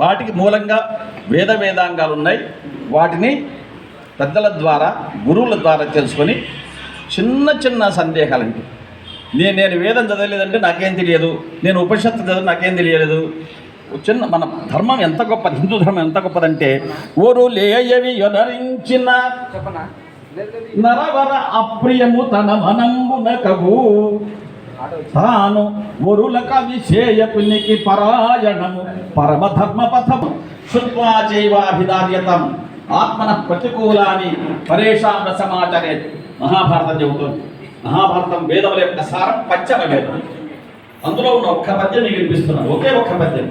వాటికి మూలంగా వేదాంగాలు ఉన్నాయి. వాటిని పెద్దల ద్వారా గురువుల ద్వారా తెలుసుకొని చిన్న చిన్న సందేహాలంటే నేను వేదం చదవలేదంటే నాకేం తెలియదు, నేను ఉపనిషత్తు చదివి నాకేం తెలియలేదు. చిన్న మన ధర్మం ఎంత గొప్పది, హిందూ ధర్మం ఎంత గొప్పదంటే ఓరు లేయవి యొనరించిన నరవర అప్రియము తన మనంబునకవు తాను ఒరులక విషేయకునికి పరాయణము పరమధర్మపథము శుత్వా చైవాభిధార్యతం ఆత్మన ప్రతికూలాన్ని పరేషాం సమాచరే. మహాభారతం చెబుతోంది. మహాభారతం వేదముల యొక్క సారం పంచమ వేదం. అందులో ఉన్న ఒక్క పద్యం మీకు వినిపిస్తున్నాను, ఒకే ఒక్క పద్యం.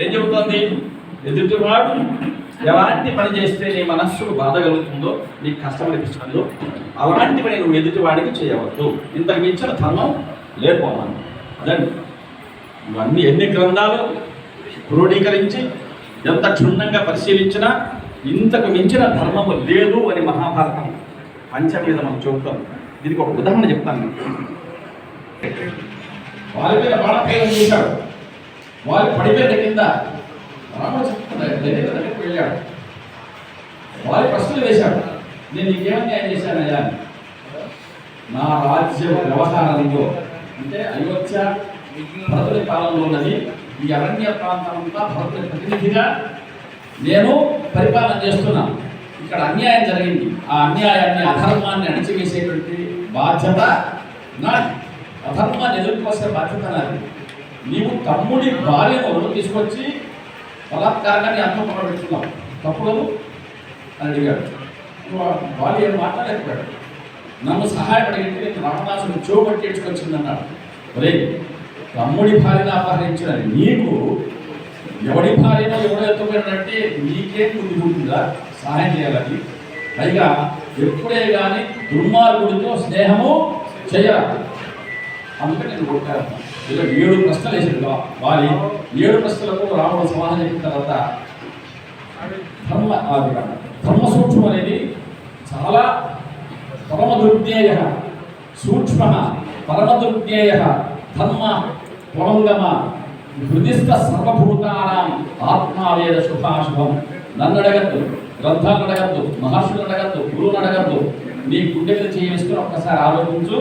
ఏం చెబుతోంది? ఎదుటివాడు ఎలాంటి పని చేస్తే నీ మనస్సుకు బాధ కలుగుతుందో, నీకు కష్టం అనిపిస్తుందో అలాంటి పని నువ్వు ఎదుటివాడికి చేయవద్దు. ఇంతకు మించిన ధర్మం లేకపోవాలి. అదండి ఇవన్నీ ఎన్ని గ్రంథాలు క్రోడీకరించి ఎంత క్షుణ్ణంగా పరిశీలించినా ఇంతకు మించిన ధర్మము లేదు అని మహాభారతం పంచమీద మనం చెబుతాం. దీనికి ఒక ఉదాహరణ చెప్తాను. వారి మీద బాణప్రయోగం చేశాడు. వారి పడిపోయిన కింద రాముడు దగ్గరికి వెళ్ళాడు. వారి ప్రశ్నలు వేశాడు. నేను నీకేమన్యాయం చేశానయ్యా? నా రాజ్య వ్యవహారంలో అంటే అయోధ్య భరతుడి పాలనలో ఉన్నది. ఈ అరణ్య ప్రాంతం అంతా భరతుడి ప్రతినిధిగా నేను పరిపాలన చేస్తున్నాను. ఇక్కడ అన్యాయం జరిగింది. ఆ అన్యాయాన్ని అధర్మాన్ని అణిచివేసేటువంటి బాధ్యత నాది. అధర్మాన్ని ఎదుర్కోసే బాధ్యత నాది. నీవు తమ్ముడి భార్యను తీసుకొచ్చి బలాత్కారాన్ని అంతం పెడుతున్నావు, తప్పుడు అని అడిగాడు. భార్య మాట్లాడలేకపోయాడు. నన్ను సహాయపడితే నేను రావణాసుని చూపట్టి ఎడ్చుకొచ్చిందన్నాడు. ఒరే, తమ్ముడి భార్యను అపహరించిన నీకు ఎవడి భార్యను ఎవడో ఎత్తుకుపోయినట్టే నీకేం బుద్ధి ఉంటుందా సహాయం చేయాలని? పైగా ఎప్పుడే కానీ దుర్మార్గుడితో స్నేహము చేయాలి. అందుకని నేను కొట్టాను. ఇలా 7 ప్రశ్నలు వేసాడు వాలి. 7 ప్రశ్నలకు రాముడు సమాధానం చెప్పిన తర్వాత ధర్మ సూక్ష్మం అనేది చాలా పరమదుర్జ్ఞేయ సూక్ష్మ పరమదుర్జ్ఞేయ ధర్మ పురంగమ హృదిస్థ సర్వభూతానాం ఆత్మావేద శుభాశుభం. నన్ను అడగద్దు, గ్రంథాలను అడగద్దు, మహర్షులను అడగద్దు, గురువును అడగద్దు. నీ గుండె మీద చేసుకుని ఒక్కసారి ఆలోచించు.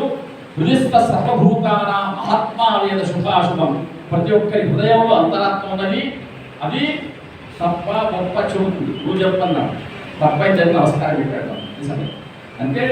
హృదిస్థ సర్వభూతానాం ఆత్మావేద శుభాశుభం. ప్రతి ఒక్కరి హృదయంలో అంతరాత్మ ఉన్నది. అది తప్ప గొప్ప చెబుతుంది. నువ్వు చెప్పన్నావు తప్పైతే నమస్కారం పెట్టాడు అంటే